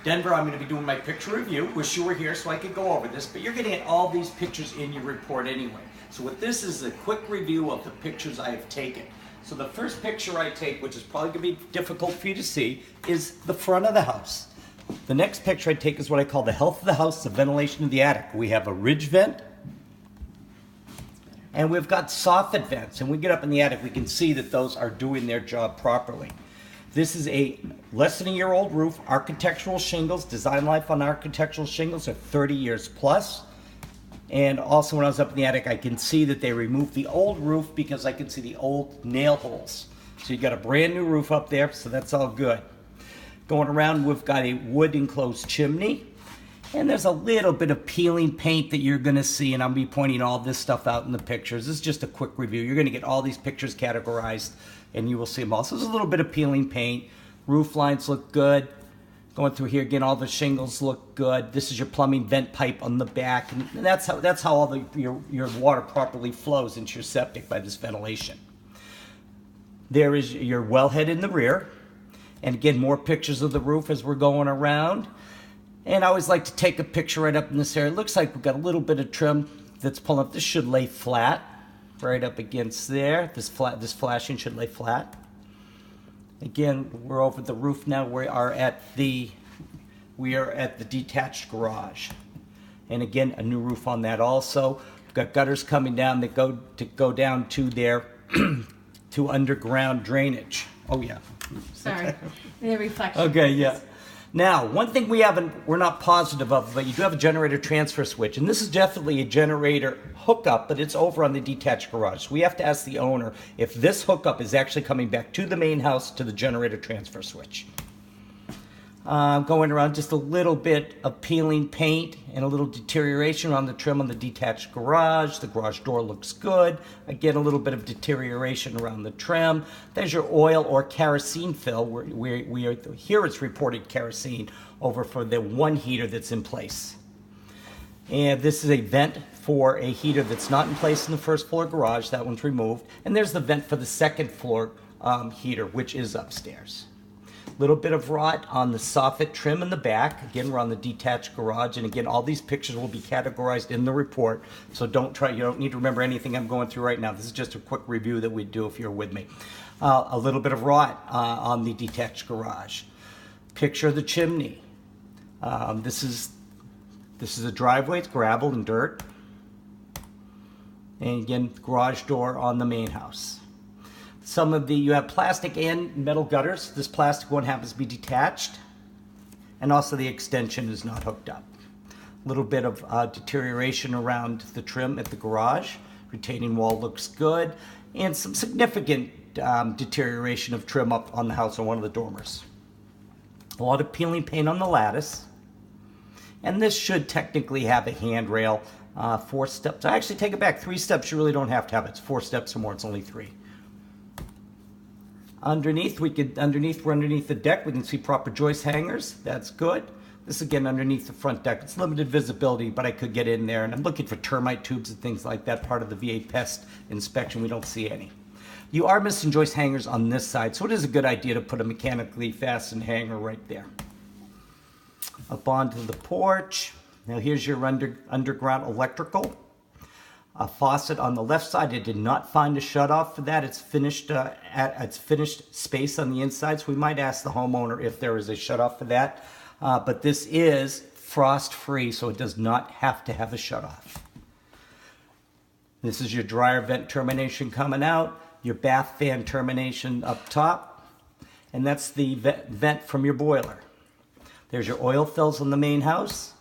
Denver, I'm going to be doing my picture review. Wish you were here so I could go over this, but you're going to get all these pictures in your report anyway. So what this is a quick review of the pictures I have taken. So the first picture I take, which is probably going to be difficult for you to see, is the front of the house. The next picture I take is what I call the health of the house, the ventilation of the attic. We have a ridge vent, and we've got soffit vents. And we get up in the attic, we can see that those are doing their job properly. This is a less than a year old roof, architectural shingles. Design life on architectural shingles are 30 years plus. And also when I was up in the attic, I can see that they removed the old roof because I can see the old nail holes. So you got a brand new roof up there, so that's all good. Going around, we've got a wood enclosed chimney. And there's a little bit of peeling paint that you're gonna see, and I'll be pointing all this stuff out in the pictures. This is just a quick review. You're gonna get all these pictures categorized and you will see them all. So there's a little bit of peeling paint. Roof lines look good. Going through here again, all the shingles look good. This is your plumbing vent pipe on the back, and that's how all your water properly flows into your septic by this ventilation. There is your wellhead in the rear, and again, more pictures of the roof as we're going around. And I always like to take a picture right up in this area. It looks like we've got a little bit of trim that's pulling up. This should lay flat, right up against there. This flashing should lay flat. Again, we're over the roof now. We are at the detached garage. And again, a new roof on that also. We've got gutters coming down that go down to their to underground drainage. Oh yeah. Sorry, the reflection. Okay, yeah. Now, one thing we're not positive of, but you do have a generator transfer switch, and this is definitely a generator hookup, but it's over on the detached garage. So we have to ask the owner if this hookup is actually coming back to the main house to the generator transfer switch. Going around, just a little bit of peeling paint and a little deterioration around the trim on the detached garage. The garage door looks good. Again, a little bit of deterioration around the trim. There's your oil or kerosene fill. Here it's reported kerosene over for the one heater that's in place. And this is a vent for a heater that's not in place in the first floor garage. That one's removed. And there's the vent for the second floor heater, which is upstairs. Little bit of rot on the soffit trim in the back. Again, we're on the detached garage, and again, all these pictures will be categorized in the report. So you don't need to remember anything I'm going through right now. This is just a quick review that we do if you're with me. A little bit of rot on the detached garage. Picture of the chimney. This is a driveway. It's gravel and dirt. And again, garage door on the main house. You have plastic and metal gutters. This plastic one happens to be detached. And also the extension is not hooked up. A little bit of deterioration around the trim at the garage. Retaining wall looks good. And some significant deterioration of trim up on the house on one of the dormers. A lot of peeling paint on the lattice. And this should technically have a handrail. 4 steps. I actually take it back. 3 steps you really don't have to have. It's 4 steps or more. It's only 3. Underneath, we're underneath the deck. We can see proper joist hangers. That's good. This again underneath the front deck. It's limited visibility, but I could get in there. And I'm looking for termite tubes and things like that. Part of the VA pest inspection, we don't see any. You are missing joist hangers on this side, so it is a good idea to put a mechanically fastened hanger right there. Up onto the porch. Now here's your underground electrical. A faucet on the left side. I did not find a shutoff for that. It's finished finished space on the inside, so we might ask the homeowner if there is a shutoff for that. But this is frost-free, so it does not have to have a shutoff. This is your dryer vent termination coming out, your bath fan termination up top, and that's the vent from your boiler. There's your oil fills on the main house,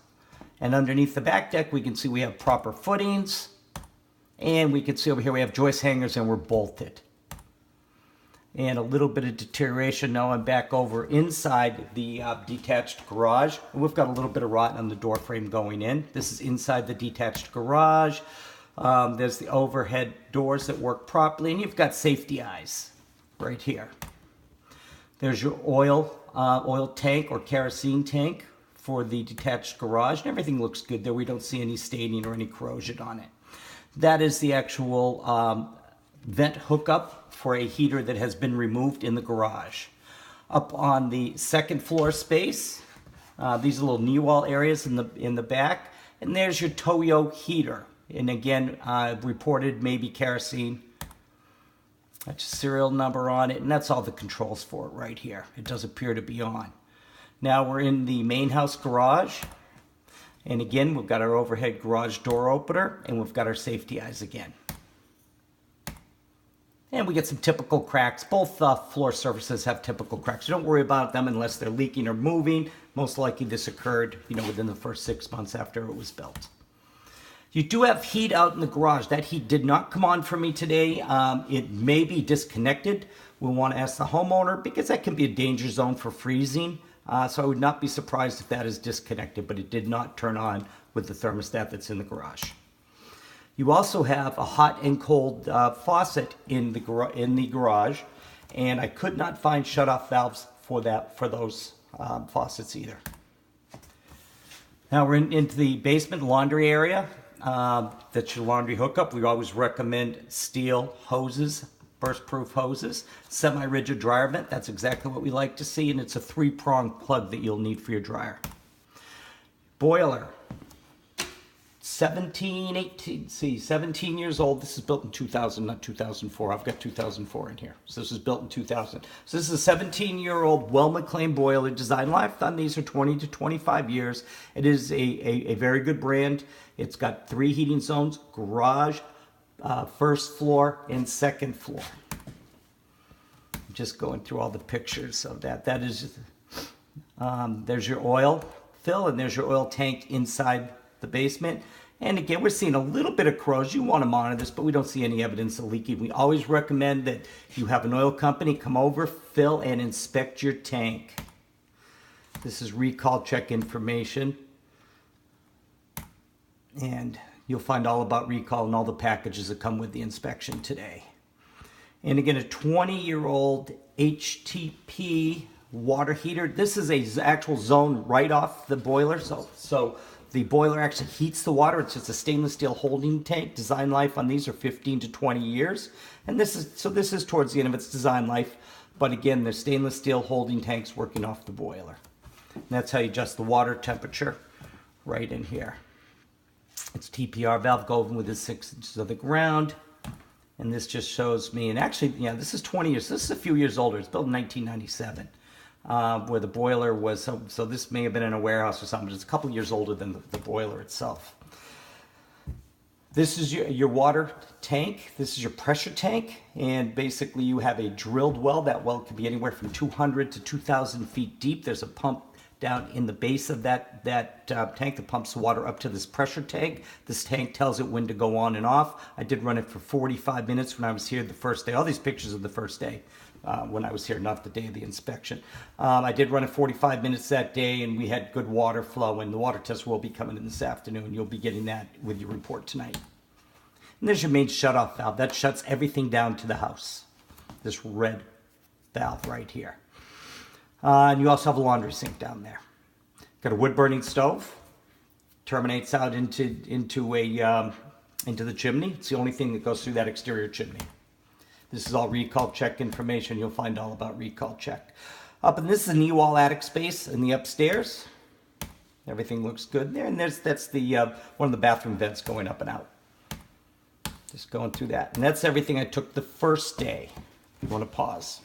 and underneath the back deck we can see we have proper footings. And we can see over here we have joist hangers and we're bolted. And a little bit of deterioration. Now I'm back over inside the detached garage. And we've got a little bit of rot on the door frame going in. This is inside the detached garage. There's the overhead doors that work properly. And you've got safety eyes right here. There's your oil tank or kerosene tank for the detached garage. And everything looks good there. We don't see any staining or any corrosion on it. That is the actual vent hookup for a heater that has been removed in the garage. Up on the second floor space, These are little knee wall areas in the back. And there's your Toyo heater. And again, reported maybe kerosene. That's a serial number on it, and that's all the controls for it right here. It does appear to be on. Now we're in the main house garage. And again, we've got our overhead garage door opener, and we've got our safety eyes again. And we get some typical cracks. Both floor surfaces have typical cracks. So don't worry about them unless they're leaking or moving. Most likely this occurred, within the first 6 months after it was built. You do have heat out in the garage. That heat did not come on for me today. It may be disconnected. We'll want to ask the homeowner because that can be a danger zone for freezing. So I would not be surprised if that is disconnected, but it did not turn on with the thermostat that's in the garage. You also have a hot and cold faucet in the garage, and I could not find shutoff valves for those faucets either. Now we're into the basement laundry area. That's your laundry hookup. We always recommend steel hoses, burst-proof hoses, semi-rigid dryer vent. That's exactly what we like to see, and it's a 3-prong plug that you'll need for your dryer. Boiler. 17 years old. This is built in 2000, not 2004. I've got 2004 in here. So this is built in 2000. So this is a 17-year-old well-McLean boiler. Design life on these are 20 to 25 years. It is a very good brand. It's got 3 heating zones, garage, first floor, and second floor. I'm just going through all the pictures of that. That is, there's your oil fill, and there's your oil tank inside the basement. And again, we're seeing a little bit of corrosion. You want to monitor this, but we don't see any evidence of leaking. We always recommend that if you have an oil company, come over, fill, and inspect your tank. This is recall check information. And you'll find all about recall and all the packages that come with the inspection today. And again, a 20-year-old HTP water heater. This is a actual zone right off the boiler. So the boiler actually heats the water. It's just a stainless steel holding tank. Design life on these are 15 to 20 years. And this is towards the end of its design life. But again, the stainless steel holding tanks working off the boiler. And that's how you adjust the water temperature right in here. It's TPR valve going within 6 inches of the ground. And this just shows me, and actually, this is 20 years. This is a few years older. It's built in 1997. Where the boiler was, so this may have been in a warehouse or something, but it's a couple years older than the boiler itself. This is your water tank. This is your pressure tank, and basically you have a drilled well. That well can be anywhere from 200 to 2,000 feet deep. There's a pump down in the base of that tank that pumps the water up to this pressure tank. This tank tells it when to go on and off. I did run it for 45 minutes when I was here the first day. All these pictures are the first day. When I was here, not the day of the inspection. I did run it 45 minutes that day, and we had good water flow, and the water test will be coming in this afternoon. You'll be getting that with your report tonight. And there's your main shutoff valve. That shuts everything down to the house. This red valve right here. And you also have a laundry sink down there. Got a wood-burning stove. Terminates out into the chimney. It's the only thing that goes through that exterior chimney. This is all recall check information. You'll find all about recall check. And this is a knee wall attic space in the upstairs. Everything looks good there. And that's the one of the bathroom vents going up and out. Just going through that. And that's everything I took the first day. You want to pause.